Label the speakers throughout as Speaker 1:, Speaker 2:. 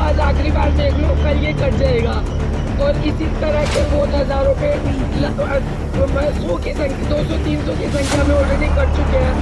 Speaker 1: आज आखिरी बार देख लो, कल ये कट जाएगा। और इसी तरह के बहुत हज़ारों पे 100 की संख्या 200-300 की संख्या में ऑलरेडी कट चुके हैं।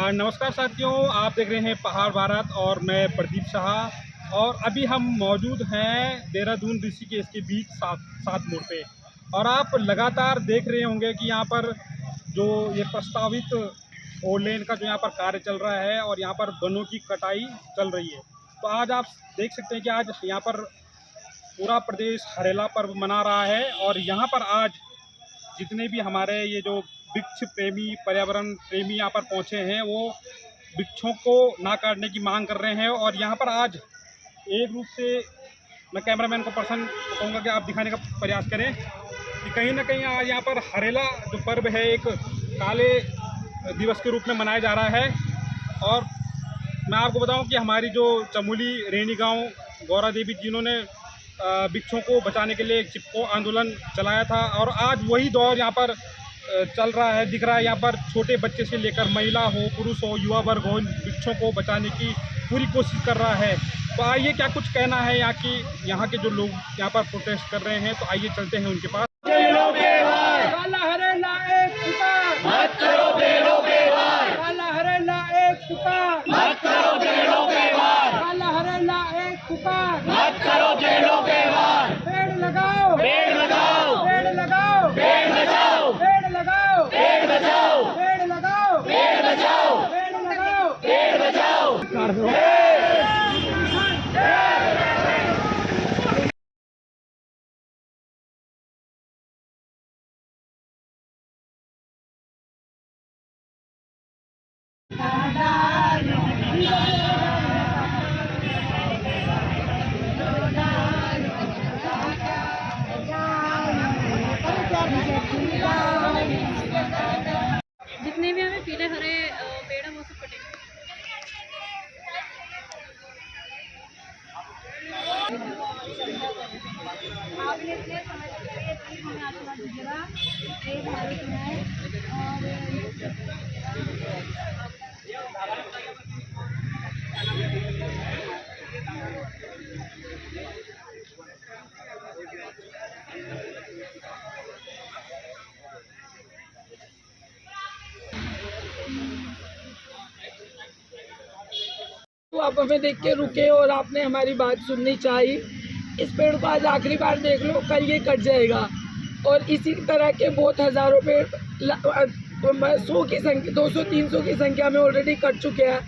Speaker 2: नमस्कार साथियों, आप देख रहे हैं पहाड़ भारत और मैं प्रदीप शाह। और अभी हम मौजूद हैं देहरादून ऋषिकेश के बीच सात मोड़ पे। और आप लगातार देख रहे होंगे कि यहाँ पर जो ये प्रस्तावित फोर लेन का जो यहाँ पर कार्य चल रहा है और यहाँ पर वनों की कटाई चल रही है। तो आज आप देख सकते हैं कि आज यहाँ पर पूरा प्रदेश हरेला पर्व मना रहा है। और यहाँ पर आज जितने भी हमारे ये जो वृक्ष प्रेमी, पर्यावरण प्रेमी यहाँ पर पहुँचे हैं, वो वृक्षों को ना काटने की मांग कर रहे हैं। और यहाँ पर आज एक रूप से मैं कैमरामैन को कहूँगा कि आप दिखाने का प्रयास करें कि कहीं ना कहीं आज यहाँ पर हरेला जो पर्व है एक काले दिवस के रूप में मनाया जा रहा है। और मैं आपको बताऊं कि हमारी जो चमोली रेणी गांव गौरा देवी जिन्होंने वृक्षों को बचाने के लिए एक चिपको आंदोलन चलाया था, और आज वही दौर यहाँ पर चल रहा है, दिख रहा है। यहाँ पर छोटे बच्चे से लेकर महिला हो, पुरुष हो, युवा वर्ग हो, वृक्षों को बचाने की पूरी कोशिश कर रहा है। तो आइए, क्या कुछ कहना है यहाँ के जो लोग यहाँ पर प्रोटेस्ट कर रहे हैं, तो आइए चलते हैं उनके पास।
Speaker 1: काला हरेला एक पुकार, मत करो पेड़ों पे वार। काला हरेला एक पुकार, मत करो पेड़ों पे वार। काला हरेला एक पुकार, मत करो पेड़ों पे वार। पेड़ लगाओ, पेड़ लगाओ, पेड़ लगाओ, पेड़ बचाओ, पेड़ लगाओ, पेड़ बचाओ, पेड़ लगाओ, पेड़ बचाओ, पेड़ लगाओ, पेड़ बचाओ।
Speaker 3: जितने भी हमें पीले हरे पेड़ हैं वो सब कटेंगे। आपने इतने समय के लिए प्लीज हमें आशीर्वाद दीजिएगा। एक भारत में है
Speaker 1: तो आप हमें देख के रुके और आपने हमारी बात सुननी चाहिए। इस पेड़ को आज आखिरी बार देख लो, कल ये कट जाएगा। और इसी तरह के बहुत हज़ारों पेड़ 100 की संख्या 200-300 की संख्या में ऑलरेडी कट चुके हैं।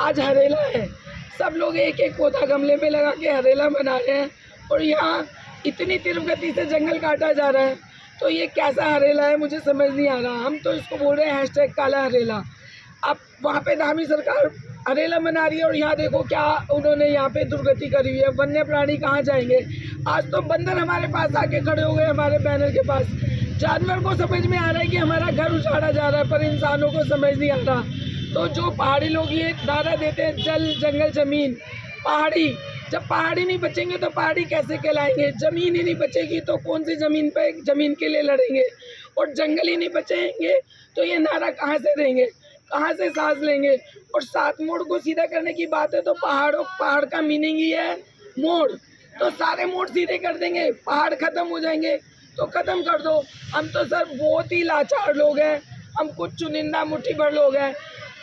Speaker 1: आज हरेला है, सब लोग एक एक पौधा गमले में लगा के हरेला मना रहे हैं। और यहाँ इतनी तीव्र गति से जंगल काटा जा रहा है, तो ये कैसा हरेला है मुझे समझ नहीं आ रहा। हम तो इसको बोल रहे हैं #काला हरेला। अब वहाँ पे धामी सरकार हरेला मना रही है और यहाँ देखो क्या उन्होंने यहाँ पे दुर्गति करी हुई है। वन्य प्राणी कहाँ जाएंगे? आज तो बंदर हमारे पास आके खड़े हो गए, हमारे बैनर के पास। जानवर को समझ में आ रहा है कि हमारा घर उजाड़ा जा रहा है, पर इंसानों को समझ नहीं आ रहा। तो जो पहाड़ी लोग ये नारा देते हैं, जल जंगल जमीन पहाड़ी, जब पहाड़ी नहीं बचेंगे तो पहाड़ी कैसे कहलाएंगे? ज़मीन ही नहीं बचेगी तो कौन सी ज़मीन पे ज़मीन के लिए लड़ेंगे? और जंगल ही नहीं बचेंगे तो ये नारा कहाँ से देंगे, कहाँ से सांस लेंगे? और 7 मोड़ को सीधा करने की बात है तो पहाड़ का मीनिंग ही है मोड़। तो सारे मोड़ सीधे कर देंगे, पहाड़ खत्म हो जाएंगे। तो खत्म कर दो। हम तो सर बहुत ही लाचार लोग हैं, हम कुछ चुनिंदा मुट्ठी भर लोग हैं।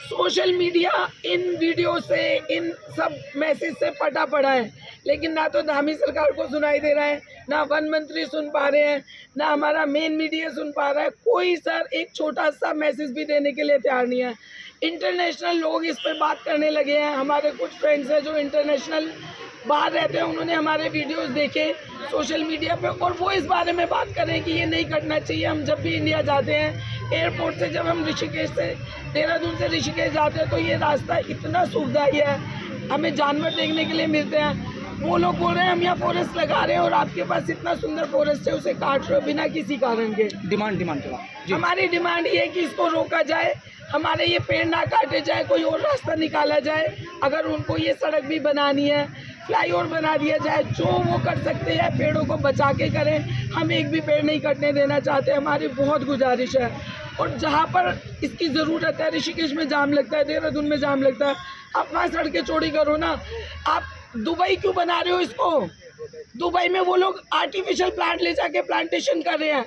Speaker 1: सोशल मीडिया इन वीडियो से, इन सब मैसेज से पटा पड़ा है, लेकिन ना तो धामी सरकार को सुनाई दे रहा है, ना वन मंत्री सुन पा रहे हैं, ना हमारा मेन मीडिया सुन पा रहा है। कोई सर एक छोटा सा मैसेज भी देने के लिए तैयार नहीं है। इंटरनेशनल लोग इस पर बात करने लगे हैं। हमारे कुछ फ्रेंड्स हैं जो इंटरनेशनल बाहर रहते हैं, उन्होंने हमारे वीडियोस देखे सोशल मीडिया पे और वो इस बारे में बात कर रहे हैं कि ये नहीं करना चाहिए। हम जब भी इंडिया जाते हैं, एयरपोर्ट से जब हम ऋषिकेश से, देहरादून से ऋषिकेश जाते हैं, तो ये रास्ता इतना सुखदायी है, हमें जानवर देखने के लिए मिलते हैं। वो लोग बोल रहे हैं हम यहाँ फॉरेस्ट लगा रहे हैं और आपके पास इतना सुंदर फॉरेस्ट है उसे काट रहे हो बिना किसी कारण के।
Speaker 4: डिमांड
Speaker 1: हमारी डिमांड ये है कि इसको रोका जाए, हमारे ये पेड़ ना काटे जाए, कोई और रास्ता निकाला जाए। अगर उनको ये सड़क भी बनानी है, फ्लाईओवर बना दिया जाए, जो वो कर सकते हैं पेड़ों को बचा के करें। हम एक भी पेड़ नहीं कटने देना चाहते, हमारी बहुत गुजारिश है। और जहाँ पर इसकी ज़रूरत है, ऋषिकेश में जाम लगता है, देहरादून में जाम लगता है, आप वहाँ सड़कें चौड़ी करो ना। आप दुबई क्यों बना रहे हो इसको? दुबई में वो लोग आर्टिफिशियल प्लांट ले जाके प्लांटेशन कर रहे हैं।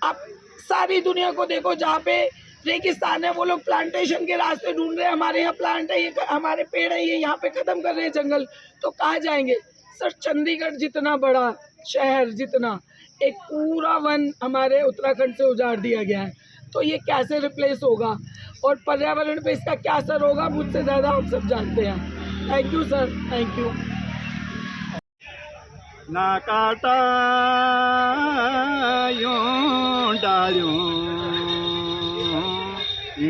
Speaker 1: आप सारी दुनिया को देखो, जहाँ पे रेगिस्तान है वो लोग प्लांटेशन के रास्ते ढूंढ रहे हैं। हमारे यहाँ प्लांट है, ये हमारे पेड़ है, ये यहाँ पे ख़त्म कर रहे हैं जंगल, तो कहाँ जाएंगे? सर चंडीगढ़ जितना बड़ा शहर, जितना एक पूरा वन हमारे उत्तराखंड से उजाड़ दिया गया है, तो ये कैसे रिप्लेस होगा और पर्यावरण पे इसका क्या असर होगा, मुझसे ज़्यादा आप सब जानते हैं। Thank you sir, thank you.
Speaker 5: ना काटा यूं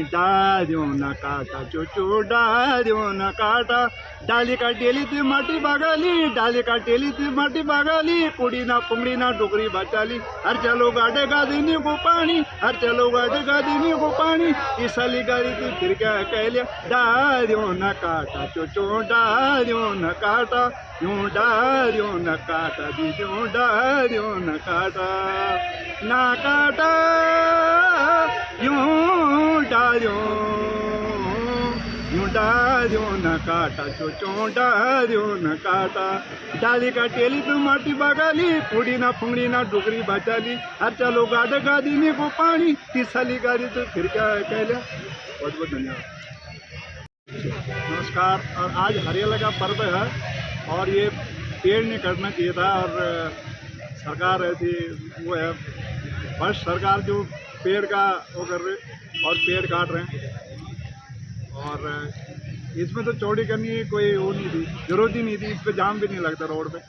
Speaker 5: डालियों न काटा चोचो डालियों न काटा। डाली का डेली थी माटी बगाली, डाली का डेली थी माटी बगाली, कुड़ी ना पुंगड़ी ना डुगरी बचाली। हर चलो गाड़े गा देने को पानी, हर चलो गाड़े गा देने को पानी। इस साली गाड़ी थी फिर क्या कह लिया, डालियों न काटा चोचो डालियों न काटा, यूं डालियों न काटा दीदियों डालियों न काटा। ना काटा यूं डालियों न काटा चोचो डालियों न काटा। डाली का टेली तो माटी बगाली, कुड़ी ना फुंगड़ी ना डुगरी बचाली। हर चलो गाड़े गा देने को पानी, तीसली गाड़ी तो फिर क्या कह लिया। बहुत बहुत धन्यवाद। नमस्कार। और आज हरियाला का पर्व है और ये पेड़ नहीं कटना चाहिए था। और सरकार ऐसी वो है, फर्स्ट सरकार जो पेड़ का वो कर रहे और पेड़ काट रहे हैं। और इसमें तो चौड़ी करनी कोई वो नहीं थी, जरूरत ही नहीं थी। इस पर जाम भी नहीं लगता रोड पे।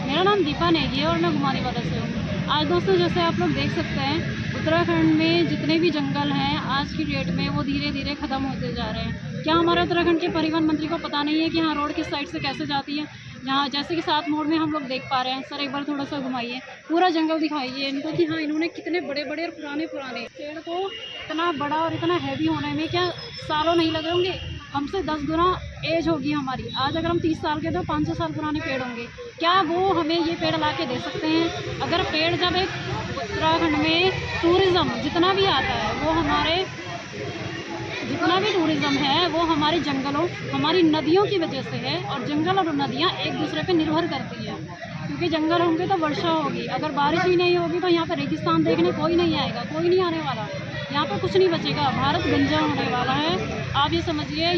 Speaker 3: मेरा नाम दीपा नेगी है और मैं घुमारी वाला से हूँ। आज दोस्तों जैसे आप लोग देख सकते हैं, उत्तराखंड में जितने भी जंगल हैं आज की डेट में वो धीरे धीरे ख़त्म होते जा रहे हैं। क्या हमारे उत्तराखंड के परिवहन मंत्री को पता नहीं है कि हाँ रोड किस साइड से कैसे जाती है? यहाँ जैसे कि 7 मोड़ में हम लोग देख पा रहे हैं। सर एक बार थोड़ा सा घुमाइए, पूरा जंगल दिखाइए इनको कि हाँ इन्होंने कितने बड़े बड़े और पुराने पेड़ को इतना बड़ा और इतना हैवी होने में क्या सालों नहीं लगे होंगे? हमसे 10 गुना एज होगी हमारी। आज अगर हम 30 साल के तो 500 साल पुराने पेड़ होंगे। क्या वो हमें ये पेड़ ला के दे सकते हैं? अगर पेड़ जब एक उत्तराखंड में टूरिज़्म जितना भी आता है वो हमारे जितना भी टूरिज़्म है वो हमारे जंगलों, हमारी नदियों की वजह से है। और जंगल और नदियाँ एक दूसरे पे निर्भर करती है, क्योंकि जंगल होंगे तो वर्षा होगी। अगर बारिश ही नहीं होगी तो यहाँ पर रेगिस्तान देखने कोई नहीं आएगा, कोई नहीं आने वाला। यहाँ पर कुछ नहीं बचेगा, भारत गंजा होने वाला है। आप ये समझिए,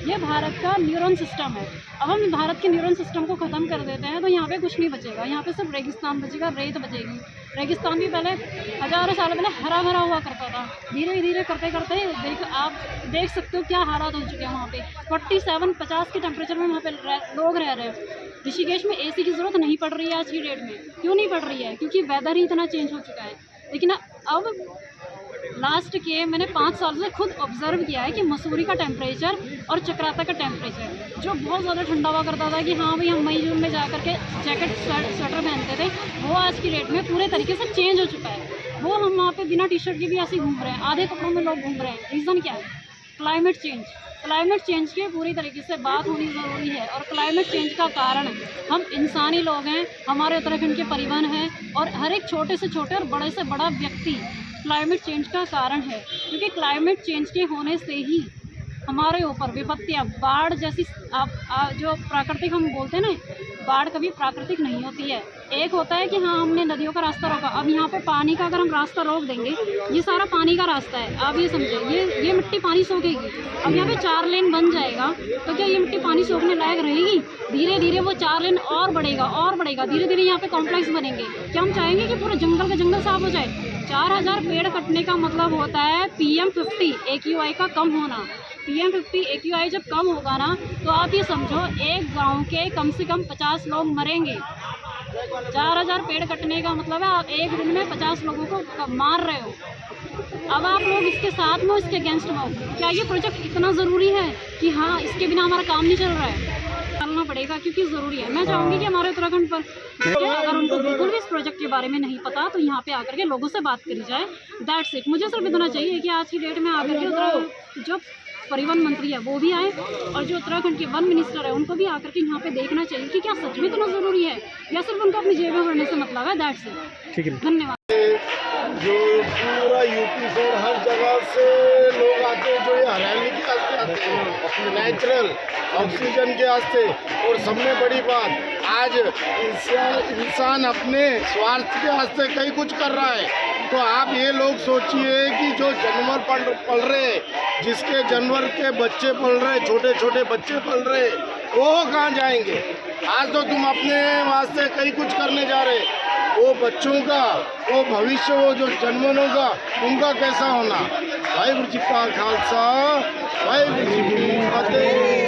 Speaker 3: ये भारत का न्यूरॉन सिस्टम है। अब हम भारत के न्यूरॉन सिस्टम को ख़त्म कर देते हैं तो यहाँ पे कुछ नहीं बचेगा। यहाँ पे सिर्फ रेगिस्तान बचेगा, रेत बचेगी। रेगिस्तान भी पहले हज़ारों साल पहले हरा भरा हुआ करता था, धीरे धीरे करते करते आप देख सकते हो क्या हालात हो चुके हैं वहाँ पे। 47-50 के टेम्परेचर में वहाँ पे लोग रह रहे हैं। ऋषिकेश में AC की ज़रूरत नहीं पड़ रही है आज की डेट में। क्यों नहीं पड़ रही है? क्योंकि वेदर ही इतना चेंज हो चुका है। लेकिन अब लास्ट के मैंने 5 साल से खुद ऑब्जर्व किया है कि मसूरी का टेम्परेचर और चक्राता का टेम्परेचर जो बहुत ज़्यादा ठंडा हुआ करता था कि हाँ भाई हम मई जून में जा करके जैकेट स्वेटर पहनते थे, वो आज की डेट में पूरे तरीके से चेंज हो चुका है। वो हम वहाँ पे बिना टी-शर्ट के भी ऐसे घूम रहे हैं, आधे कपड़ों में लोग घूम रहे हैं। रीज़न क्या है? Climate change. क्लाइमेट चेंज की पूरी तरीके से बात होनी ज़रूरी है। और क्लाइमेट चेंज का कारण हम इंसानी लोग हैं, हमारे उत्तराखंड के परिवहन हैं और हर एक छोटे से छोटे और बड़े से बड़ा व्यक्ति क्लाइमेट चेंज का कारण है। क्योंकि क्लाइमेट चेंज के होने से ही हमारे ऊपर विपत्तियाँ, बाढ़ जैसी जो प्राकृतिक हम बोलते हैं ना, बाढ़ कभी प्राकृतिक नहीं होती है। एक होता है कि हाँ हमने नदियों का रास्ता रोका, अब यहाँ पे पानी का अगर हम रास्ता रोक देंगे, ये सारा पानी का रास्ता है, आप ये समझे, ये मिट्टी पानी सोखेगी। अब यहाँ पे 4 लेन बन जाएगा तो क्या ये मिट्टी पानी सोखने लायक रहेगी? धीरे धीरे वो 4 लेन और बढ़ेगा और बढ़ेगा, धीरे धीरे यहाँ पे कॉम्प्लेक्स बनेंगे। क्या हम चाहेंगे कि पूरा जंगल का जंगल साफ हो जाए? 4000 पेड़ कटने का मतलब होता है PM50 AQI का कम होना। PM50 AQI जब कम होगा ना, तो आप ये समझो एक गांव के कम से कम 50 लोग मरेंगे। 4000 पेड़ कटने का मतलब है आप एक दिन में 50 लोगों को मार रहे हो। अब आप लोग इसके साथ में, इसके अगेंस्ट में हो। क्या ये प्रोजेक्ट इतना ज़रूरी है कि हाँ इसके बिना हमारा काम नहीं चल रहा है? चलना पड़ेगा क्योंकि ज़रूरी है। मैं चाहूँगी कि हमारे उत्तराखंड पर अगर उनको बिल्कुल भी इस प्रोजेक्ट के बारे में नहीं पता तो यहाँ पे आकर के लोगों से बात करी जाए। That's it. मुझे सिर्फ इतना चाहिए कि आज की डेट में आकर के जो परिवहन मंत्री है वो भी आए और जो उत्तराखंड के वन मिनिस्टर है उनको भी आकर के यहाँ पे देखना चाहिए कि क्या सच में इतना ज़रूरी है या सिर्फ उनको अपनी जेब में भरने से मतलब है। That's it.
Speaker 2: ठीक है,
Speaker 3: धन्यवाद।
Speaker 4: जो पूरा यूपी से और हर जगह से लोग आते हैं, जो ये हरियाली के वास्ते आते हैं, नेचुरल ऑक्सीजन के वास्ते। और सबसे बड़ी बात, आज इंसान अपने स्वार्थ के वास्ते कई कुछ कर रहा है। तो आप ये लोग सोचिए कि जो जानवर पल रहे, जिसके जानवर के बच्चे पल रहे, छोटे छोटे बच्चे पल रहे, वो कहाँ जाएंगे? आज तो तुम अपने वास्ते कई कुछ करने जा रहे, वो बच्चों का, वो भविष्य, वो जो जानवरों का, उनका कैसा होना? वाहिगुरु जी का खालसा, वाहिगुरु जी की फतेह।